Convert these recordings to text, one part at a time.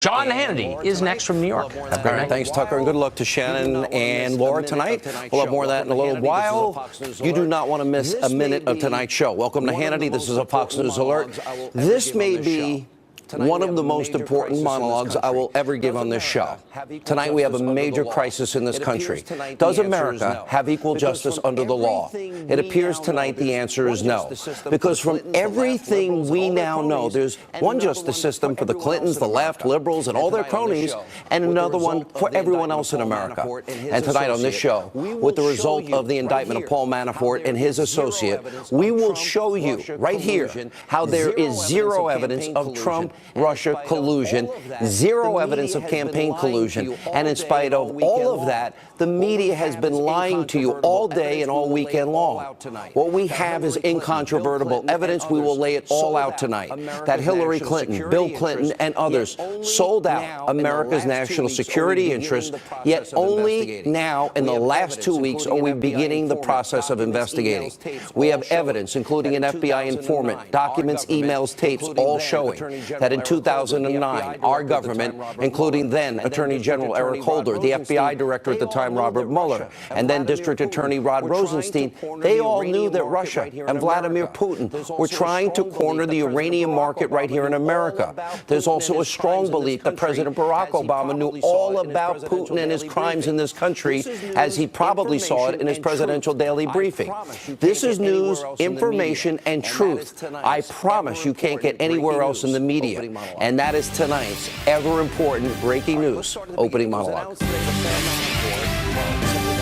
John Hannity is next from New York. All right, thanks, Tucker, and good luck to Shannon and Laura tonight. We'll have more of that in a little while. You do not want to miss a minute of tonight's show. Welcome to Hannity. This is a Fox News Alert. This may be one of the most important monologues I will ever give on this show. Tonight we have a major crisis in this country. Does America have equal justice under the law? It appears tonight the answer is no. Because from everything we now know, there's one justice system for the Clintons, the left, liberals, and all their cronies, and another one for everyone else in America. And tonight on this show, with the result of the indictment of Paul Manafort and his associate, we will show you right here how there is zero evidence of Trump-Russia collusion, zero evidence of campaign collusion, and in spite of all of that, the media has been lying to you all day and all weekend long. What we have is incontrovertible evidence. We will lay it all out tonight. That Hillary Clinton, Bill Clinton, and others sold out America's national security interests, yet only now in the last 2 weeks are we beginning the process of investigating. We have evidence, including an FBI informant, documents, emails, tapes, all showing that in 2009, our government, including then Attorney General Eric Holder, the FBI director at the time, Robert Mueller, and then District Attorney Rod Rosenstein, they all knew that Russia and Vladimir Putin were trying to corner the uranium market right here in America. There's also a strong belief that President Barack Obama knew all about Putin and his crimes in this country, as he probably saw it in his presidential daily briefing. This is news, information, and truth. I promise you can't get anywhere else in the media. And that is tonight's ever-important breaking news opening monologue.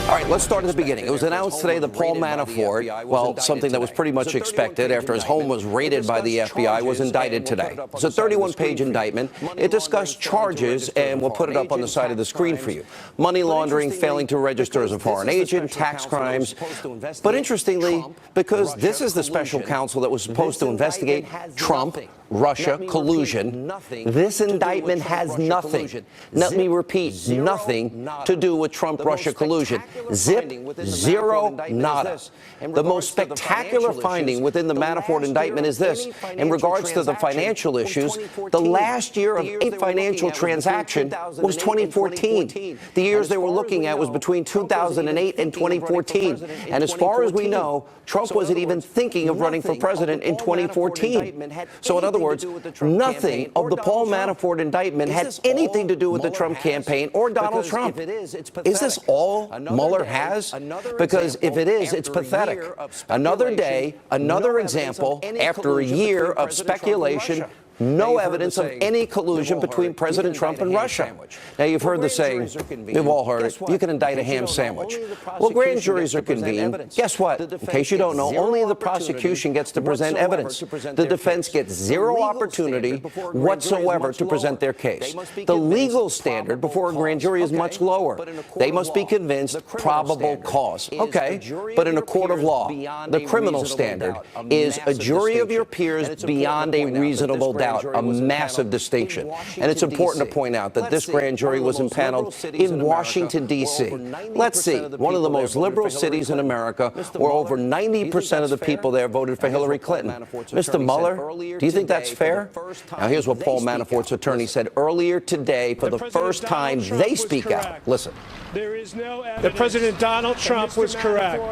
All right, let's start at the beginning. It was announced today that Paul Manafort, well, something that was pretty much expected after his home was raided by the FBI, was indicted today. It's a 31-page indictment. It discussed charges, and we'll put it up on the side of the screen for you. Money laundering, failing to register as a foreign agent, tax crimes. But interestingly, because this is the special counsel that was supposed to investigate Trump, Russia collusion, this indictment has nothing, let me repeat, nothing to do with Trump-Russia collusion. Zip, zero, nada. The most spectacular finding within the Manafort indictment is this. In regards to the financial issues, the last year of a financial transaction was 2014. The years they were looking at was between 2008 and 2014. And as far as we know, Trump wasn't even thinking of running for president in 2014. So in other words, nothing of the Paul Manafort indictment had anything to do with the Trump campaign or Donald Trump. Is this all Mueller has? Because if it is, it's pathetic. Another day, another example, after a year of speculation, no evidence of any collusion between President Trump and Russia. Now, you've heard the saying, we've all heard it, you can indict a ham sandwich. Well, grand juries are convened. Guess what? In case you don't know, only the prosecution gets to present evidence. The defense gets zero opportunity whatsoever to present their case. The legal standard before a grand jury is much lower. They must be convinced probable cause. Okay, but in a court of law, the criminal standard is a jury of your peers beyond a reasonable doubt. A massive distinction. And it's important to point out that this grand jury was impaneled in Washington, D.C. Let's see, one of the most liberal cities in America, where over 90% of the people there voted for Hillary Clinton. Mr. Mueller, do you think that's fair? Now, here's what Paul Manafort's attorney said earlier today for the first time they speak out. Listen. That President Donald Trump was correct.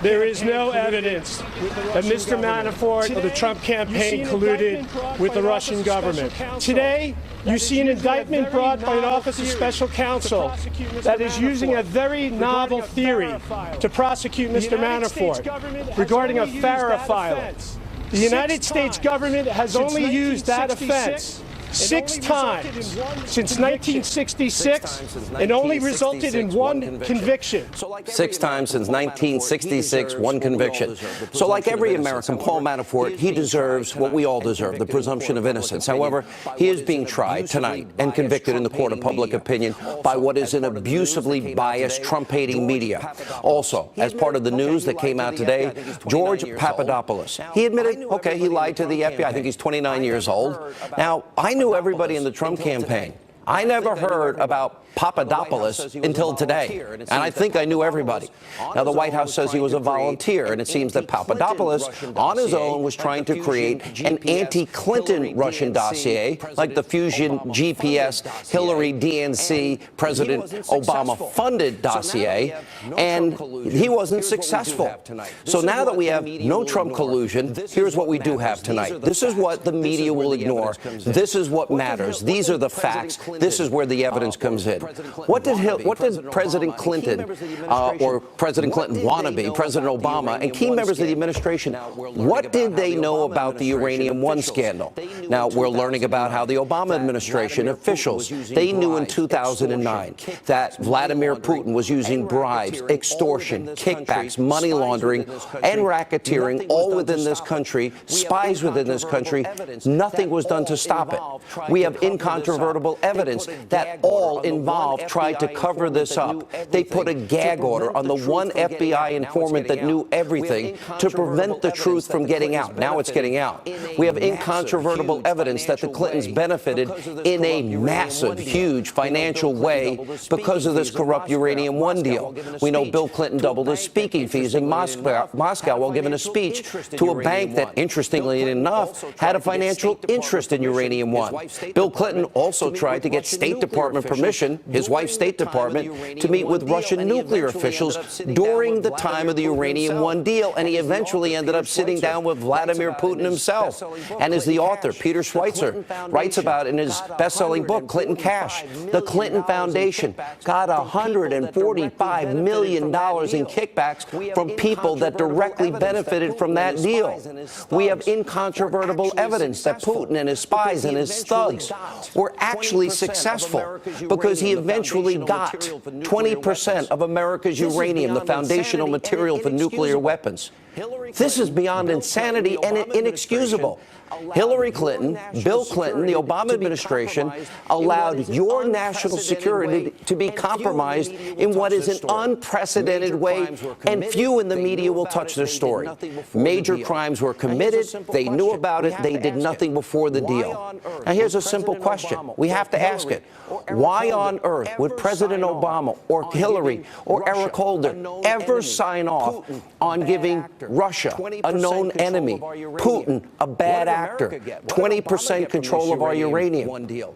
There is no evidence that Mr. Manafort or the Trump campaign colluded with the Russian government. Today, you see an indictment brought by an Office of Special Counsel that is using a very novel theory to prosecute Mr. Manafort regarding a FARA filing. The United States government has only used that offense 6 times since 1966 and only resulted in one conviction. 6 times since 1966, one conviction. So like every American, Paul Manafort, he deserves what we all deserve, the presumption of innocence. However, he is being tried tonight and convicted in the court of public opinion by what is an abusively biased, Trump-hating media. Also, as part of the news that came out today, George Papadopoulos, he admitted, okay, he lied to the FBI. I think he's 29 years old. Now, I knew everybody in the Trump campaign. I never heard about Papadopoulos until today, and I think I knew everybody. Now, the White House says he was a volunteer, and it seems that Papadopoulos, on his own, was trying to create an anti-Clinton Russian dossier, like the Fusion GPS, Hillary DNC, President Obama-funded dossier, and he wasn't successful. So now that we have no Trump collusion, here's what we do have tonight. This is what the media will ignore. This is what matters. These are the facts. This is where the evidence comes in. What did President Clinton or President Clinton wannabe, President Obama, and key members of the administration, what did they know about the Uranium One scandal? Now, we're learning about how the Obama administration officials, they knew in 2009 that Vladimir Putin was using bribes, extortion, kickbacks, money laundering, and racketeering all within this country, spies within this country. Nothing was done to stop it. We have incontrovertible evidence that all involved tried to cover this up. They put a gag order on the one FBI informant that knew everything to prevent the truth from getting out. Now it's getting out. We have incontrovertible evidence that the Clintons benefited in a massive, huge financial way because of this corrupt Uranium One deal. We know Bill Clinton doubled his speaking fees in Moscow while giving a speech to a bank that, interestingly enough, had a financial interest in Uranium One. Bill Clinton also tried to get State Department permission, his wife's State Department, to meet with Russian nuclear officials during the time of the Uranium One deal, and he eventually ended up sitting down with Vladimir Putin himself. And as the author, Peter Schweitzer, writes about in his best-selling book, Clinton Cash, the Clinton Foundation got $145 million in kickbacks from people that directly benefited from that deal. We have incontrovertible evidence that Putin and his spies and his thugs were actually successful because he eventually got 20% of America's uranium, the foundational material for nuclear weapons. This is beyond insanity and inexcusable. Hillary Clinton, Bill Clinton, the Obama administration allowed your national security to be compromised in what is an unprecedented way, and few in the media will touch this story. Major crimes were committed. They knew about it. They did nothing before the deal. Now, here's a simple question. We have to ask it. Why on earth would President Obama or Hillary or Eric Holder ever sign off on giving Russia, a known enemy, Putin, a bad actor, 20% control of our uranium?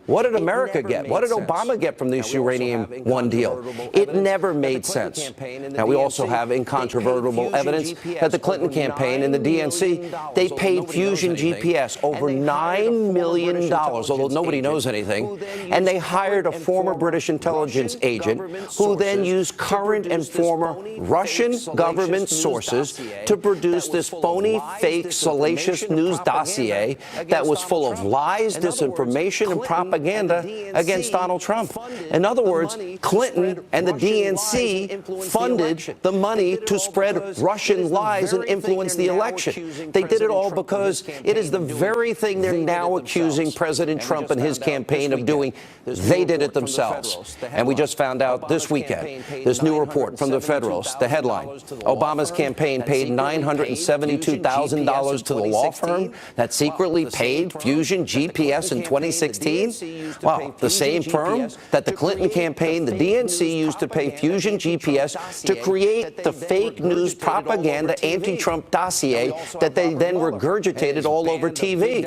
What did America get? What did Obama get from this Uranium One deal? It never made sense. Now, we also have incontrovertible evidence that the Clinton campaign and the DNC, they paid Fusion GPS over $9 million, although nobody knows anything, and they hired a former British intelligence agent who then used current and former Russian government sources to produce this phony, fake, salacious news dossier that was full of lies, disinformation, and propaganda against Donald Trump. In other words, Clinton and the DNC funded the money to spread Russian lies and influence the election. They did it all because it is the very thing they're now accusing President Trump and his campaign of doing. They did it themselves. And we just found out this weekend, this new report from the Federalist, the headline, Obama's campaign paid $972,000 to the law firm that secretly paid Fusion GPS in 2016? Wow, the same firm that the Clinton campaign, the DNC, used to pay Fusion GPS to create the fake news propaganda anti-Trump dossier that they then regurgitated all over TV.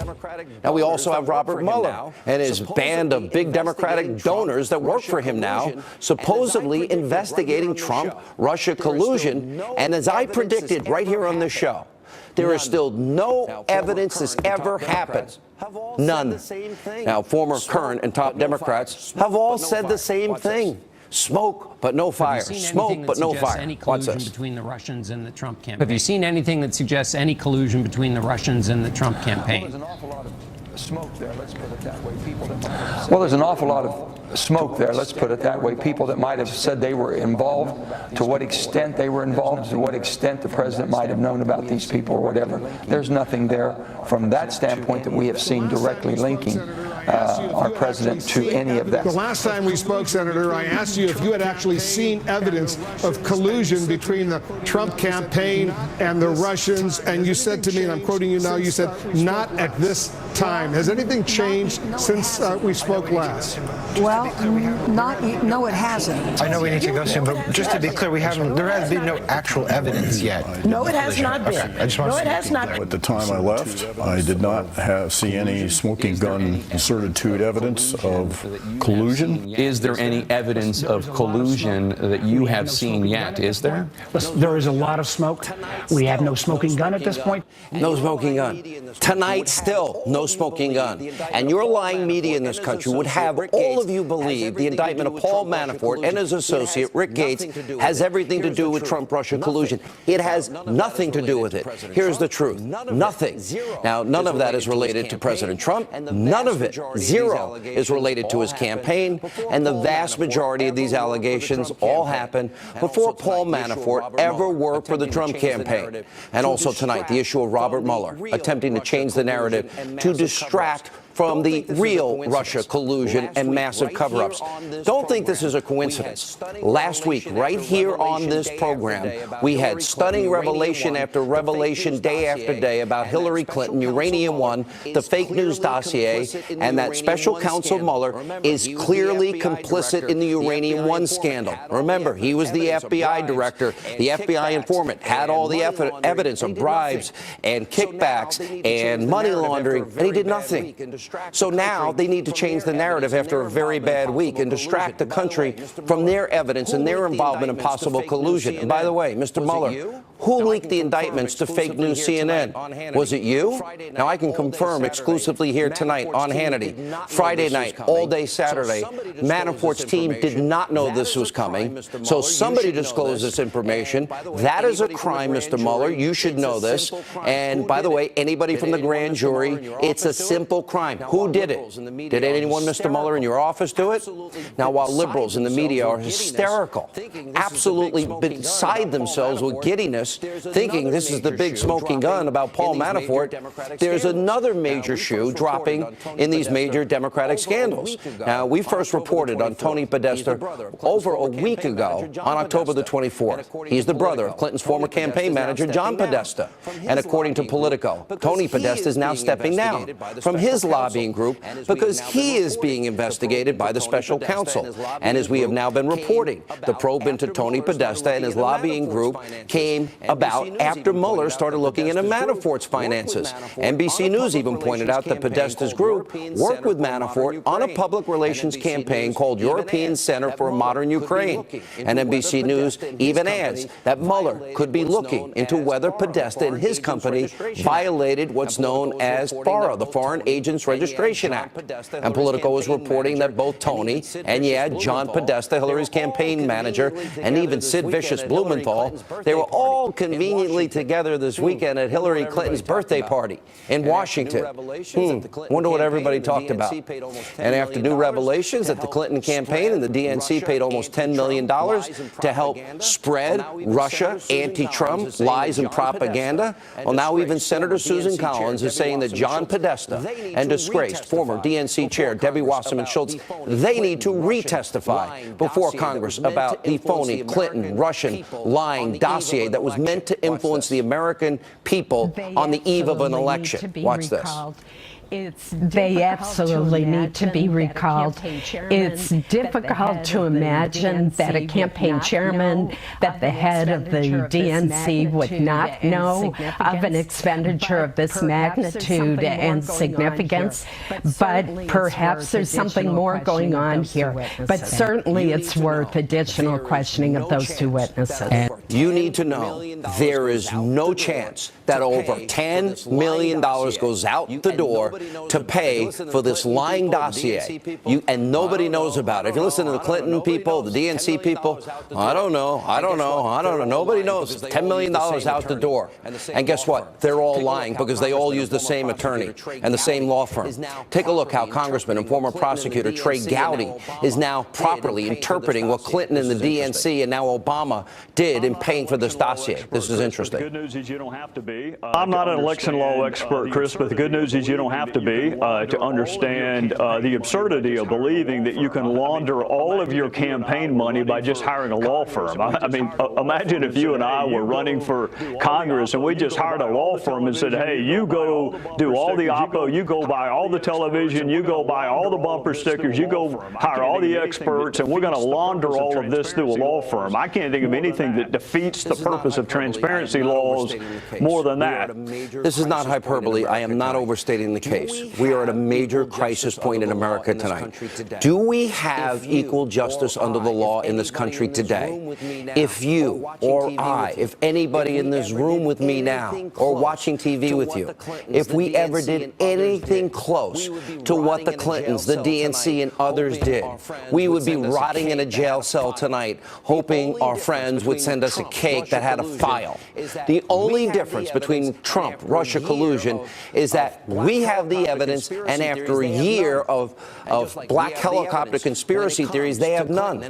Now, we also have Robert Mueller and his band of big Democratic donors that work for him now, supposedly investigating Trump-Russia collusion. And as I predicted right here on this show, there is still no evidence this ever happened. None. Now, former, current, and top Democrats have all said the same thing. Smoke, but no fire. Smoke, but no fire. Watch this. Between the Russians and the Trump campaign. Have you seen anything that suggests any collusion between the Russians and the Trump campaign? There's an awful lot of smoke there, let's put it that way. Well, there's an awful lot of smoke there, let's put it that way. People that might have said they were involved, to what extent they were involved, to what extent the president might have known about these people or whatever. There's nothing there from that standpoint that we have seen directly linking our president to any of that. The last time we spoke, Senator, I asked you if you had actually seen evidence of collusion between the Trump campaign and the Russians, and you said to me, and I'm quoting you now, you said, not at this time. Has anything changed since we spoke last? Well, no, it hasn't. I know we need to go soon, but just to be clear, there has been no actual evidence yet. No, it has not been. Okay, I just want No, to it has not been. At the time I left, I did not see any smoking gun certitude evidence of collusion. Is there any evidence of collusion that you have seen yet? Is there? There is a lot of smoke. We have no smoking gun at this point. No smoking gun. Tonight, still, no smoking gun. And your lying media in this country would have all of you believe the indictment of Paul Manafort and his associate, Rick Gates, has everything to do with Trump-Russia collusion. It has nothing to do with it. Here's the truth. Nothing. Now, none of that is related to President Trump. None of it, zero, is related to his campaign. And the vast majority of these allegations all happened before Paul Manafort ever worked for the Trump campaign. And also tonight, the issue of Robert Mueller attempting to change the narrative to distract from the real Russia collusion and massive cover-ups. Don't think this is a coincidence. Last week, right here on this program, we had stunning revelation after revelation, day after day, about Hillary Clinton, Uranium One, the fake news dossier, and that special counsel Mueller is clearly complicit in the Uranium One scandal. Remember, he was the FBI director, the FBI informant, had all the evidence of bribes and kickbacks and money laundering, and he did nothing. So now they need to change the narrative after a very bad week and distract the country from their evidence and their involvement in possible collusion. And by the way, Mr. Mueller, who leaked the indictments to fake news CNN? Was it you? Now, I can confirm exclusively here tonight on Hannity, Friday night, all day Saturday, Manafort's team did not know this was coming. So somebody disclosed this information. That is a crime, Mr. Mueller. You should know this. And by the way, anybody from the grand jury, it's a simple crime. Who did it? Did anyone, Mr. Mueller, in your office do it? Now, while liberals in the media are hysterical, absolutely beside themselves with giddiness, thinking this is the big smoking gun about Paul Manafort, there's another major shoe dropping in these major Democratic scandals. Now, we first reported on Tony Podesta over a week ago on October the 24th. He's the brother of Clinton's former campaign manager, John Podesta. And according to Politico, Tony Podesta is now stepping down from his lobbying group because he is being investigated by the special counsel. And as we have now been reporting, the probe into Tony Podesta and his lobbying group came about after Mueller started looking into Manafort's finances. NBC News even pointed out that Podesta's group worked with Manafort on a public relations campaign called European Center for a Modern Ukraine. And NBC News even adds that Mueller could be looking into whether Podesta and his company violated what's known as FARA, the Foreign Agents Registration Act. And Politico was reporting that both Tony and, John Podesta, Hillary's campaign manager, and even Sid Vicious Blumenthal, they were all conveniently together this weekend at Hillary Clinton's birthday party in Washington. Wonder what everybody talked about. And after new revelations that the Clinton campaign and the DNC paid almost $10 million to help spread Russia, anti-Trump lies and propaganda, well, now even Senator Susan Collins is saying that John Podesta and disgraced former DNC chair Debbie Wasserman Schultz, they need to re-testify before Congress about the phony Clinton Russian lying dossier that was meant to influence the American people on the eve of an election. Watch this. They absolutely need to be recalled. It's difficult to imagine that a campaign chairman, that the head of the DNC would not know of an expenditure of this magnitude and significance, but perhaps there's something more going on here. But certainly it's worth additional questioning of those two witnesses. You need to know there is no chance that over $10 million goes out the door to pay for this lying dossier. And nobody knows about it. If you listen to the Clinton people, the DNC people, I don't know. Nobody knows. $10 million out the door. And guess what? They're all lying because they all use the same attorney and the same law firm. Take a look how Congressman and former prosecutor Trey Gowdy is now properly interpreting what Clinton and the DNC and now Obama did in paying for this dossier. This is interesting. The good news is you don't have to be. I'm not an election law expert, Chris, but the good news is you don't have have to be to understand the absurdity of believing that you can launder all of your campaign money by just hiring a law firm. I mean, imagine if you and I were running for Congress and we just hired a law firm and said, hey, you go do all the oppo, you go buy all the television, you go buy all the bumper stickers, you go hire all the experts, and we're going to launder all of this through a law firm. I can't think of anything that defeats the purpose of transparency laws more than that. This is not hyperbole. I am not overstating the case. We are at a major crisis point in America tonight. Do we have equal justice under the law in this country today? If you or I, if anybody in this room with me now or watching TV with you, if we ever did anything close to what the Clintons, the DNC, and others did, we would be rotting in a jail cell tonight, hoping our friends would send us a cake that had a file. The only difference between Trump, Russia collusion is that we have the evidence, and after a year of black helicopter conspiracy theories, they have none.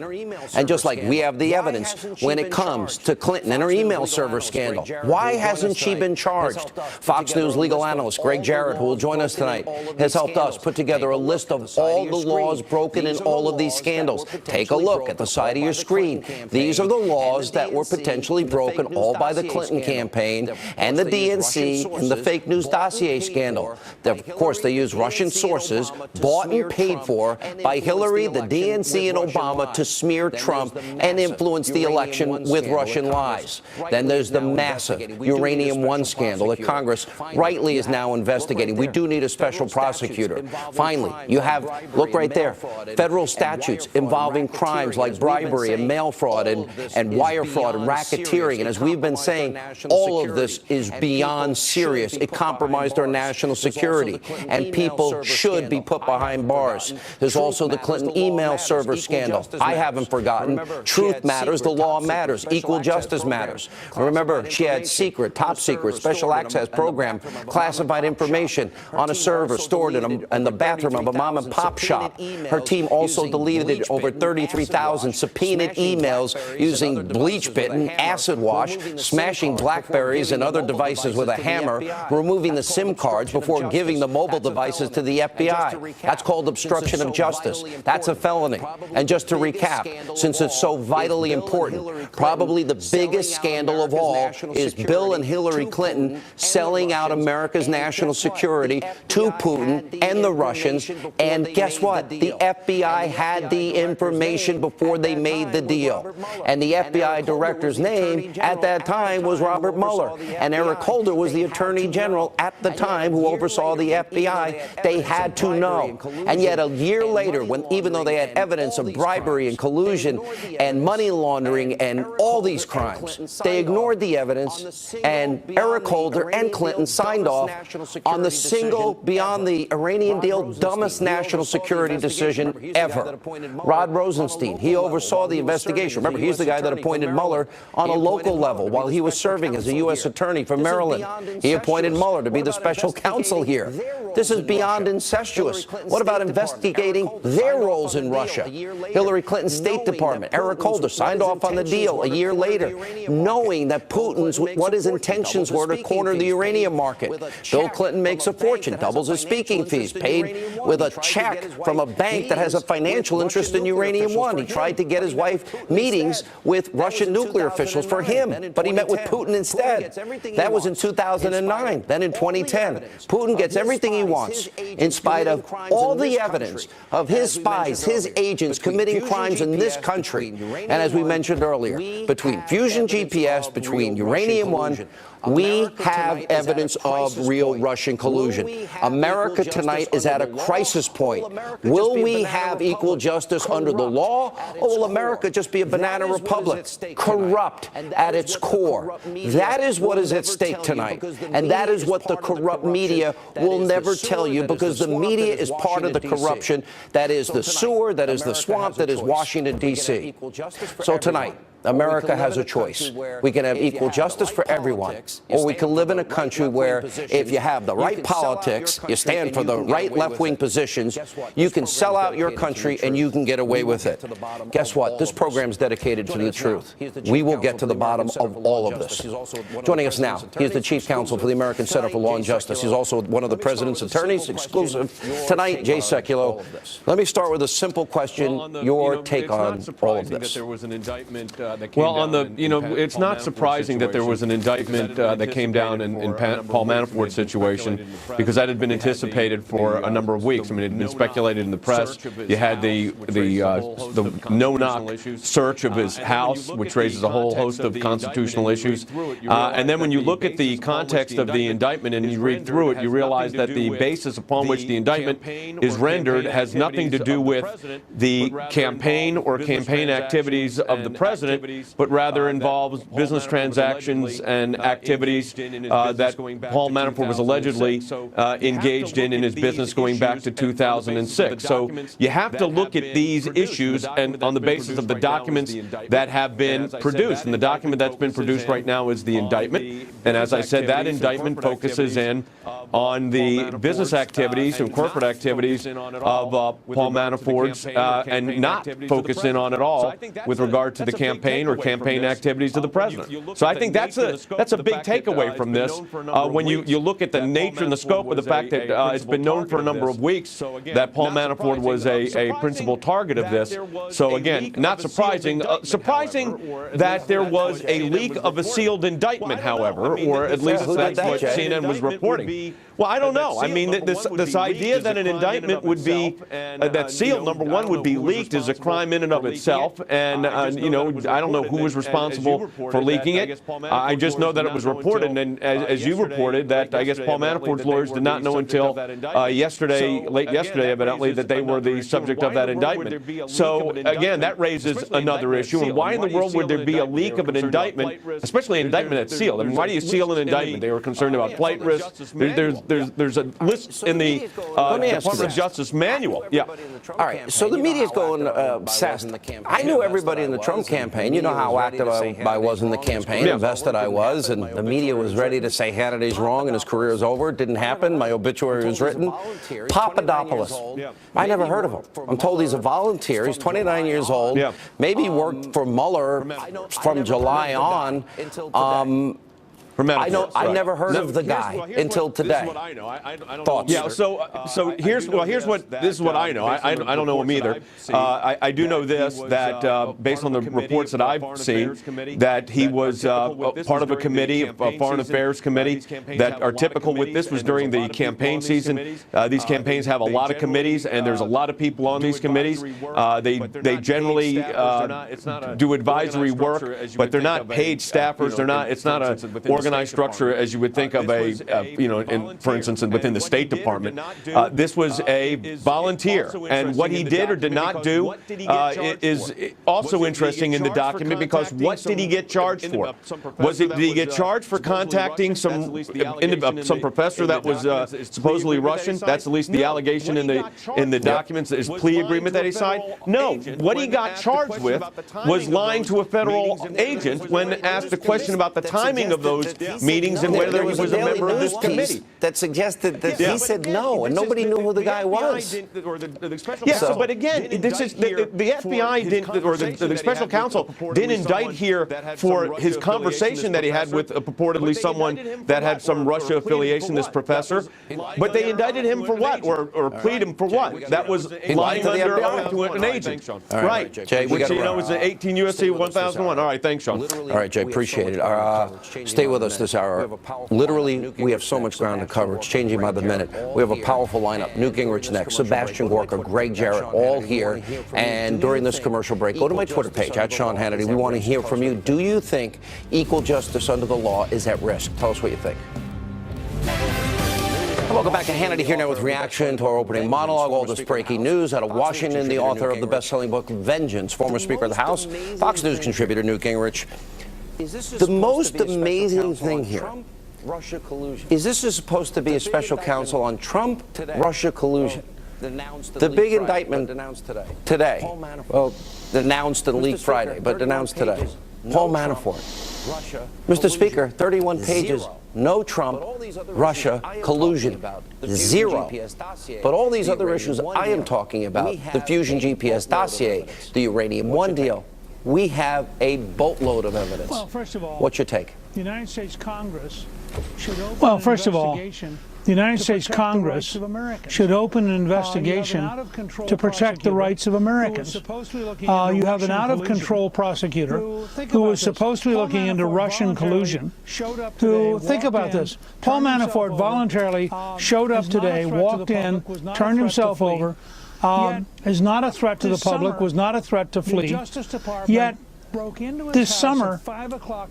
And just like we have the evidence when it comes to Clinton and her email server scandal, why hasn't she been charged? Fox News legal analyst Greg Jarrett, who will join us tonight, has helped us put together a list of all the laws broken in all of these scandals. Take a look at the side of your screen. These are the laws that were potentially broken, all by the Clinton campaign and the DNC and the fake news dossier scandal. Of course, they use Russian sources bought and paid for by Hillary, the DNC, and Obama to smear Trump and influence the election with Russian lies. Then there's the massive Uranium One scandal that Congress rightly is now investigating. We do need a special prosecutor. Finally, you have, look right there, federal statutes involving crimes like bribery and mail fraud and wire fraud and racketeering. And as we've been saying, all of this is beyond serious. It compromised our national security, and people should be put behind bars. There's also the Clinton email server scandal. I haven't forgotten. Truth matters. The law matters. Equal justice matters. Remember, she had secret, top secret, special access program, classified information on a server stored in the bathroom of a mom and pop shop. Her team also deleted over 33,000 subpoenaed emails using bleach-bitten, acid wash, smashing Blackberries and other devices with a hammer, removing the SIM cards before giving the mobile devices to the FBI. That's called obstruction of justice. That's a felony. And just to recap, since it's so vitally important, probably the biggest scandal of all is Bill and Hillary Clinton selling out America's national security to Putin and the Russians. And guess what? The FBI had the information before they made the deal. And the FBI director's name at that time was Robert Mueller. And Eric Holder was the attorney general at the time who oversaw the FBI. They had to know. And yet a year later, when even though they had evidence of bribery and collusion and money laundering and all these crimes, they ignored the evidence, and Eric Holder and Clinton signed off on the single, beyond the Iranian deal, dumbest national security decision ever. Rod Rosenstein, he oversaw the investigation. Remember, he's the guy that appointed Mueller on a local level while he was serving as a U.S. attorney for Maryland. He appointed Mueller to be the special counsel here. This is beyond incestuous. What about investigating their roles in Russia? Hillary Clinton's State Department, Eric Holder, signed off on the deal a year later, knowing that Putin's, what his intentions were to corner the uranium market. Bill Clinton makes a fortune, doubles his speaking fees, paid with a check from a bank that has a financial interest in Uranium One. He tried to get his wife meetings with Russian nuclear officials for him, but he met with Putin instead. That was in 2009. Then in 2010, Putin gets everything he wants, in spite of all the evidence of his spies, his agents committing crimes in this country. And as we mentioned earlier, between Fusion GPS, between Uranium One, we have evidence of real Russian collusion. America tonight is at a crisis point. Will we have equal justice under the law, or will America just be a banana republic, corrupt at its core? That is what is at stake tonight, and that is what the corrupt media will never tell you, because the media is part of the corruption that is the sewer, that is the swamp, that is Washington, D.C. So tonight, America has a choice. We can have equal justice for everyone, or we can live in a country where if you have the right politics, you stand for the right left-wing positions, you can sell out your country and you can get away with it. Guess what? This program is dedicated to the truth. We will get to the bottom of all of this. Joining us now, he is the Chief Counsel for the American Center for Law and Justice. He's also one of the President's attorneys, exclusive tonight, Jay Sekulow. Let me start with a simple question, your take on all of this. Well, it's not surprising that there was an indictment that came down in Paul Manafort's situation, because that had been anticipated for a number of weeks. I mean, it had been speculated in the press. You had the no-knock search of his house, which raises a whole host of constitutional issues. And then when you look at the context of the indictment and you read through it, you realize that the basis upon which the indictment is rendered has nothing to do with the campaign or campaign activities of the president, but rather involves business transactions and activities that Paul Manafort was allegedly engaged in his business going back to 2006. So you have to look at these issues and on the basis of the documents that have been produced. And the document that's been produced right now is the indictment. And as I said, that indictment focuses in on the business activities and corporate activities of Paul Manafort's and not focus in on at all with regard to the campaign or campaign activities of the president. So I think that's a big takeaway from this when you look at the nature and the scope of the fact that it's been known for a number of weeks that Paul Manafort was a principal target of this. So again, not surprising. Surprising that there was a leak of a sealed indictment, however, or at least that's what CNN was reporting. Well, I don't know. I mean, this idea that an indictment would be that sealed, number one, would be leaked is a crime in and of itself. And, I don't know who was responsible for leaking it. I just know that it was reported, and as you reported, that I guess Paul Manafort's lawyers did not know until late yesterday, evidently, that they were the subject of that indictment. So, again, that raises another issue. And why in the world would there be a leak of an indictment, especially an indictment that's sealed? I mean, why do you seal an indictment? They were concerned about flight risks. There's a list in the Department of Justice manual. Yeah. All right. So the media's going obsessed. I knew everybody in the Trump campaign. You know how active I was in the campaign, invested I was, and the media was ready to say Hannity's wrong and his career is over. It didn't happen. My obituary was written. Papadopoulos. I never heard of him. I'm told he's a volunteer. He's 29 years old. Maybe worked for Mueller from July on. I never heard of the guy until today. Thoughts? Yeah. So here's what I know. I don't know him either. I do know this, that based on the reports that I've seen, that he was part of a committee, a foreign affairs committee, that are typical with this. Was during the campaign season. These campaigns have a lot of committees, and there's a lot of people on these committees. They generally do advisory work, but they're not paid staffers. It's not a organized structure as you would think of for instance, within the State Department. This was a volunteer, and what he did or did not do is also interesting in the document, because what did he get charged for? Did he get charged for contacting some professor that was supposedly Russian? That's at least the allegation in the documents, his plea agreement that he signed. No, what he got charged with was lying to a federal agent when asked a question about the timing of those meetings and whether he was a member of this committee. That suggested that he said no, and nobody knew who the guy was. Yeah, but again, this is the FBI didn't, or the special counsel didn't indict here for his conversation that he had with purportedly someone that had some Russia affiliation, this professor. But they indicted him for what, or plead him for what? That was lying under oath to an agent. Right. Jay, which is 18 U.S.C. 1001. All right, thanks, Sean. All right, Jay, appreciate it. Stay with us this hour. Literally, we have so much ground to cover. It's changing by the minute. We have a powerful lineup. Newt Gingrich next, Sebastian Gorka, Greg Jarrett, all here. And during this commercial break, go to my Twitter page, @SeanHannity. We want to hear from you. Do you think equal justice under the law is at risk? Tell us what you think. Welcome back to Hannity here now with reaction to our opening monologue. All this breaking news out of Washington. The author of the best-selling book, Vengeance, former Speaker of the House, Fox News contributor Newt Gingrich. The most amazing thing here, is this is supposed to be a special counsel on Trump-Russia collusion. The big indictment today. Well, announced and leaked Friday, but announced today. Paul Manafort. Mr. Speaker, 31 pages, no Trump, Russia, collusion, zero. But all these other issues I am talking about, the Fusion GPS dossier, the Uranium One deal, we have a boatload of evidence. Well, first of all, what's your take? The United States Congress should open an investigation. The United States Congress should open an investigation to protect the rights of Americans. You have an out-of-control prosecutor who was supposed to be looking into Russian collusion, who, think about this, Paul Manafort voluntarily showed up today, walked in, turned himself over, is not a threat to the public, was not a threat to flee, yet this summer,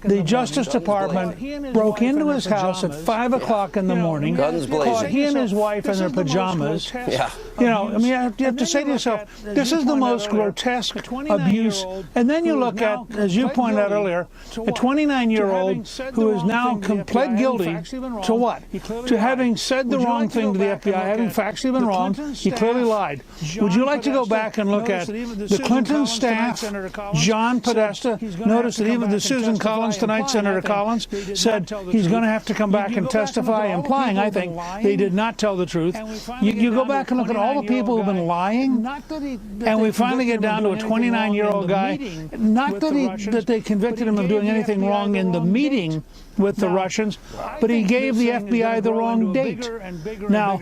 the Justice Department broke into his house at 5 o'clock in the morning, caught he and his wife in their pajamas. You know, I mean, you have to say to yourself, this is the most grotesque abuse. And then you look at, as you pointed out earlier, a 29-year-old who is now pled guilty to what? To having said the wrong thing to the FBI, having factually been wrong. He clearly lied. Would you like to go back and look at the Clinton staff, John Podesta? Notice that even the Susan Collins tonight, Senator Collins, said he's going to have to come back and testify, implying, I think, they did not tell the truth. You go back and look at all the people who've been lying, and we finally get down to a 29-year-old guy. Not that they convicted him of doing anything wrong in the meeting with the Russians, but he gave the FBI the wrong date. Now,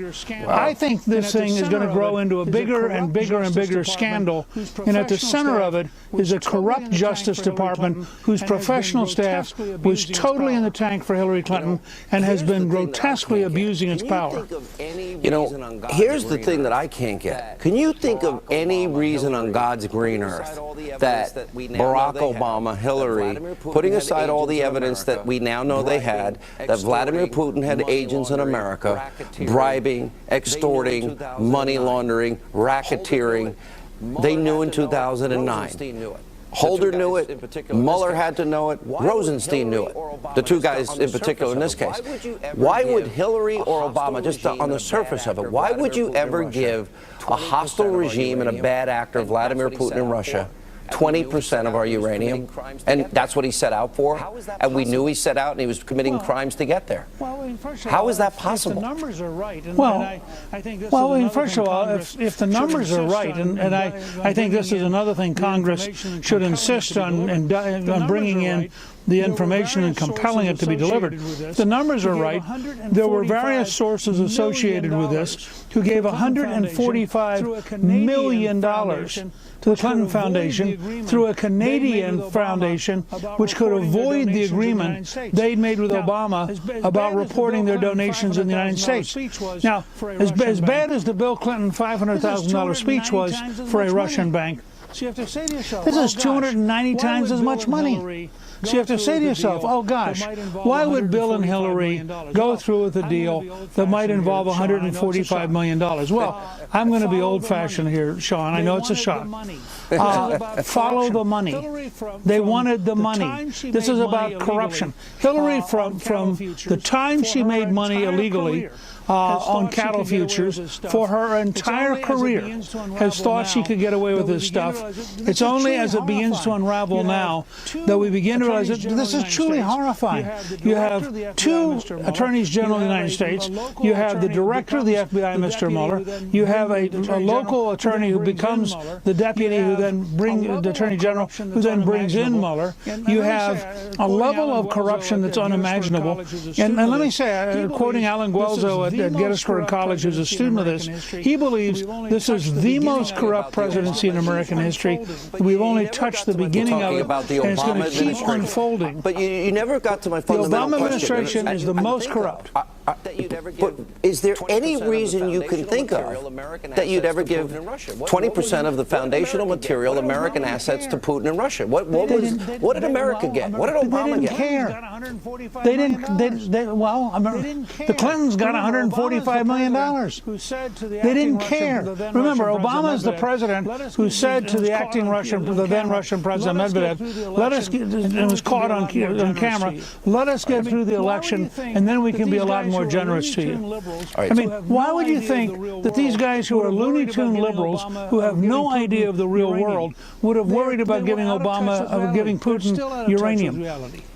I think this thing is going to grow into a bigger and bigger and bigger scandal, and at the center of it is a corrupt Justice Department whose professional staff was totally in the tank for Hillary Clinton and has been grotesquely abusing its power. You know, here's the thing that I can't get. Can you think of any reason on God's green earth that Barack Obama, Hillary, putting aside all the evidence that we now know they had, that Vladimir Putin had agents in America, bribing, extorting, money laundering, racketeering, they knew in 2009. Holder knew it, Mueller had to know it, Rosenstein knew it, the two guys in particular in this case. Why would Hillary or Obama, just on the surface of it, why would you ever give a hostile regime and a bad actor, Vladimir Putin in Russia, 20% of our uranium? And that's what he set out for? And we knew he set out and he was committing crimes to get there. How is that possible? If the numbers are right, first of all, if the numbers are right, and I think this is another thing Congress should insist on bringing in the information and compelling it to be delivered. If the numbers are right, there were various sources associated with this who gave $145 million to the Clinton Foundation through a Canadian foundation which could avoid the agreement they'd made with Obama about reporting their donations in the United States. Now, as bad as the Bill Clinton $500,000 speech was for a Russian bank, this is 290 times as much money. So you have to say to yourself, oh gosh, why would Bill and Hillary go through with a deal that might involve $145 million? Well, I'm going to be old-fashioned here, Sean. I know it's a shock. Follow the money. They wanted the money. This is about corruption. Hillary, from the time she made money illegally, on cattle futures for her entire career, has thought she could get away with this stuff. It's only as it begins to unravel now that we begin to realize that this is truly horrifying. You have two attorneys general of the United States. You have the director of the FBI, Mr. Mueller. You have a local attorney who becomes the deputy who then brings the attorney general, who then brings in Mueller. You have a level of corruption that's unimaginable. And let me say, quoting Alan Guelzo at Gettysburg College, who's a student of this, he believes this is the most corrupt presidency in American history. We've only touched the beginning of it, and it's going to keep unfolding. But you never got to my fundamental question. The Obama administration is the most corrupt. But is there any reason you can think of that you'd ever give 20% of the foundational material, American assets, to Putin and Russia? What did America get? What did Obama get? They didn't care. The Clintons got $145 $145 million. They didn't care. Remember, Obama is the president who said to the then Russian President Medvedev, let us get, and was caught on camera, let us get through the election, and then we can be a lot more generous to you. I mean, why would you think that these guys who are Looney Tune liberals, who have no idea of the real world, would have worried about giving Putin uranium?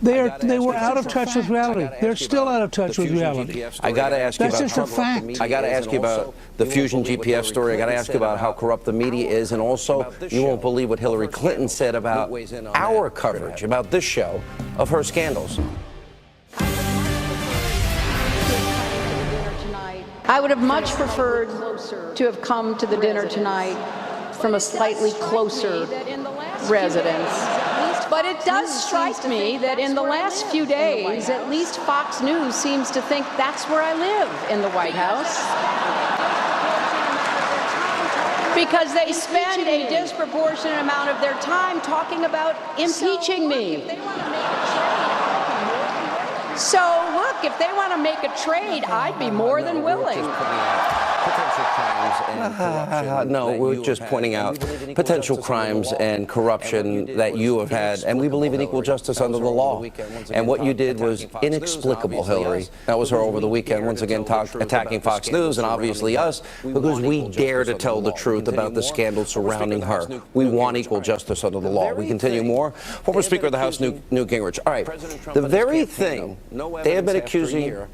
They were out of touch with reality. They're still out of touch with reality. I got to ask you about Trump. That's just a fact. I got to ask you about the Fusion GPS story. I got to ask you about how corrupt the media is, and also you won't believe what Hillary Clinton said about our coverage, about this show, of her scandals. I would have much preferred to have come to the dinner tonight from a slightly closer residence. But it does strike me that in the last few days, at least Fox News seems to think that's where I live in the White House. Because they spend a disproportionate amount of their time talking about impeaching me. So, look, if they want to make a trade, I'd be more than willing. No, we're just pointing out potential crimes and corruption that you have had, and we believe in equal justice under the law. And what you did was inexplicable, Hillary. That was her over the weekend, once again attacking Fox News and obviously us, because we dare to tell the truth about the scandal surrounding her. We want equal justice under the law. We continue more. Former Speaker of the House, Newt Gingrich. All right, the very thing they have been accusing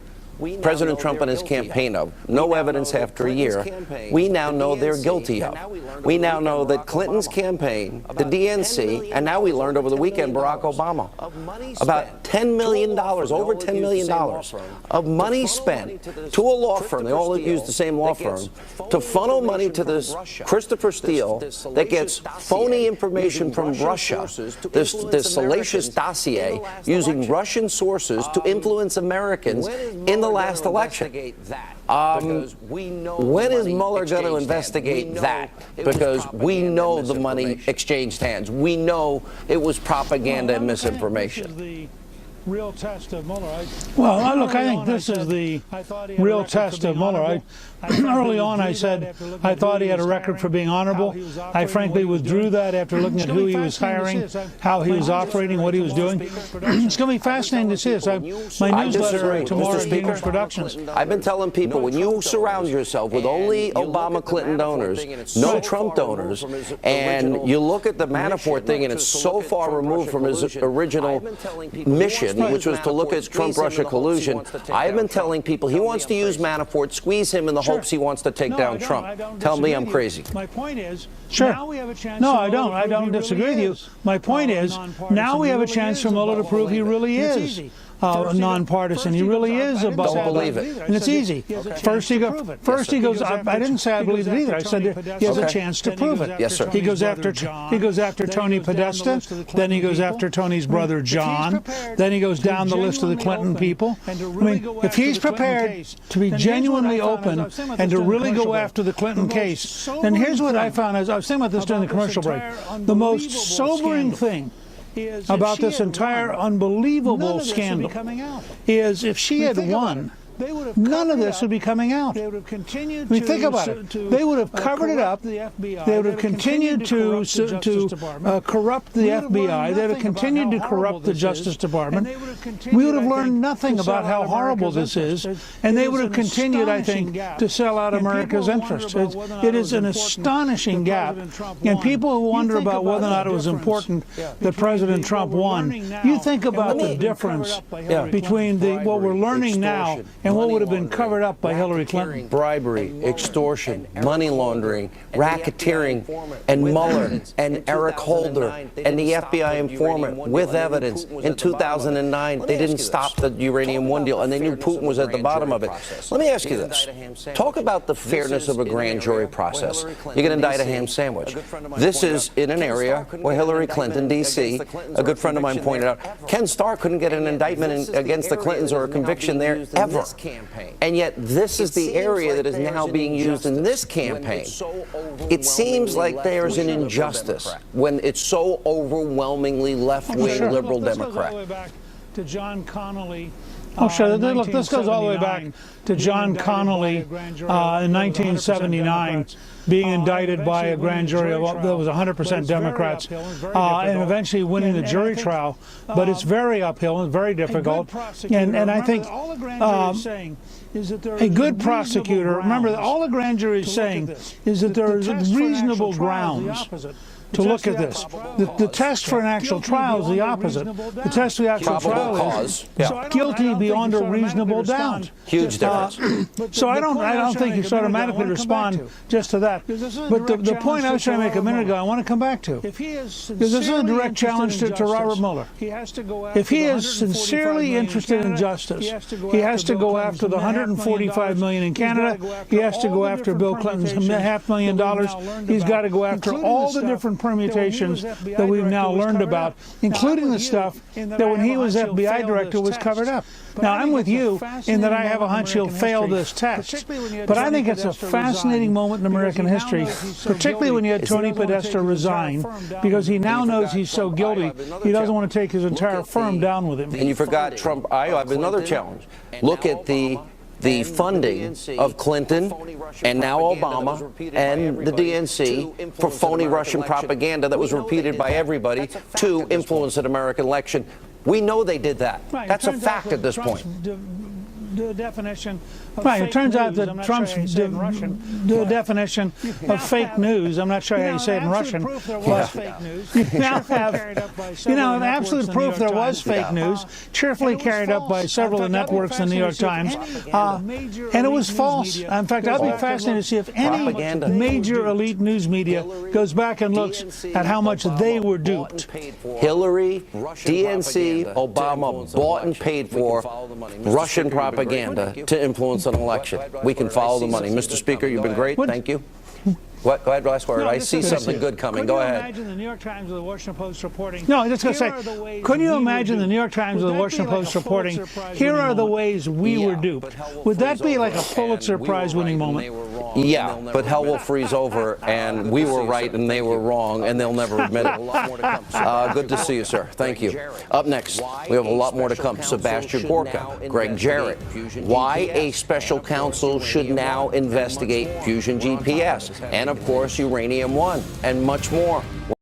President Trump and his campaign of, no evidence after a year, we now know they're guilty of. We now know that Clinton's campaign, the DNC, and now we learned over the weekend Barack Obama, about $10 million, over $10 million of money spent to a law firm, they all use the same law firm, to funnel money to this Christopher Steele that gets phony information from Russia, this salacious dossier using Russian sources to influence Americans in the last election. When is Mueller going to investigate that? Because we know the money exchanged hands. We know it was propaganda and misinformation. Real test of Mueller. Well, look, I think this is the real test of Mueller. Early on, I said I thought he had a record for being honorable. I frankly withdrew that after looking at who he was hiring, how he was operating, what he was doing. It's going to be fascinating to see this. My newsletter tomorrow at Gingrich Productions. I've been telling people, when you surround yourself with only Obama, Clinton donors, no Trump donors, and you look at the Manafort thing, and it's so far removed from his original mission, which was to look at Trump-Russia collusion, I've been telling people he wants to use Manafort, squeeze him in the hopes he wants to take down Trump. Tell me I'm crazy. My point is, now we have a chance. No, I don't disagree with you. My point is, now we have a chance for Mueller to prove he really is nonpartisan. He really is above. Don't believe it. And it's easy. First he goes. I didn't say I believe it either. I said he has a chance to prove it. Yes, sir. He goes after Tony Podesta. Then he goes after Tony's brother John. Then he goes down the list of the Clinton people. I mean, if he's prepared to be genuinely open and to really go after the Clinton case, then here's what I found. As I was thinking about this during the commercial break, the most sobering thing about this entire unbelievable scandal is if she had won, none of this would be coming out. They would have continued think about it. They would have covered it up. They would have continued to corrupt the FBI. They would have continued to corrupt the Justice Department. We would have learned nothing about how horrible this is, and they would have continued, I think, to sell out America's interests. It is an astonishing gap, and people who wonder about whether or not it was important that President Trump won, you think about the difference between what we're learning now and what would have been covered up by Hillary Clinton. Bribery, extortion, money laundering, racketeering, and Mueller and Eric Holder and the FBI informant with evidence. In 2009, they didn't stop the Uranium One deal, and they knew Putin was at the bottom of it. Let me ask you this. Talk about the fairness of a grand jury process. You're going to indict a ham sandwich. This is in an area where Hillary Clinton, D.C., a good friend of mine pointed out, Ken Starr couldn't get an indictment against the Clintons or a conviction there ever. And yet this is the area that is now being used in this campaign. It seems like there's an injustice when it's so overwhelmingly left-wing liberal Democrat. Let's go back to John Connolly Oh, sure. Look, this goes all the way back to John Connolly in 1979 being indicted by a grand jury that was 100% Democrats and eventually winning the jury trial. But it's very uphill and very difficult. And I think a good prosecutor, remember, all the grand jury is saying is that there is reasonable grounds to look at this. The test for an actual trial is the opposite. The test for the actual trial is guilty beyond a reasonable doubt. Huge difference. So I don't think you should automatically respond just to that. But the point I was trying to make a minute ago, I want to come back to, because this is a direct challenge to Robert Mueller. If he is sincerely interested in justice, he has to go after the $145 million in Canada. He has to go after Bill Clinton's $500,000. He's got to go after all the different permutations that we've now learned about, including the stuff that when he was FBI director was covered up. Now, I'm with you in that I have a hunch he'll fail this test, but I think it's a fascinating moment in American history, particularly when you had Tony Podesta resign, because he now knows he's so guilty, he doesn't want to take his entire firm down with him. And you forgot Trump. I have another challenge. Look at the funding of Clinton and now Obama and the DNC for phony Russian propaganda that was repeated by everybody to influence an American election. We know they did that. That's a fact at this point. The definition of right, it turns out that Trump's the definition of fake news. I'm not sure how you say it in Russian. Proof there was fake news. You now have, absolute proof there was fake news, cheerfully carried up by several of the networks in the New York Times, and it was false. In fact, I'd be fascinated to see if any major elite news media goes back and looks at how much they were duped. Hillary, DNC, Obama bought and paid for Russian propaganda to influence an election. We can follow the money. Mr. Speaker, you've been great. Thank you. What? Go ahead, last word. I see something good coming. Go ahead. Imagine the New York Times or the Washington Post reporting. No, I'm just going to say, couldn't you imagine the New York Times or the Washington Post reporting, here are the ways we were duped? Would that be like a Pulitzer Prize winning moment? Yeah, but hell will freeze over, and we were right and they were wrong, and they'll never admit it. Good to see you, sir. Thank you. Up next, we have a lot more to come. Sebastian Gorka, Greg Jarrett, why a special counsel should now investigate Fusion GPS, and of course, Uranium One, and much more.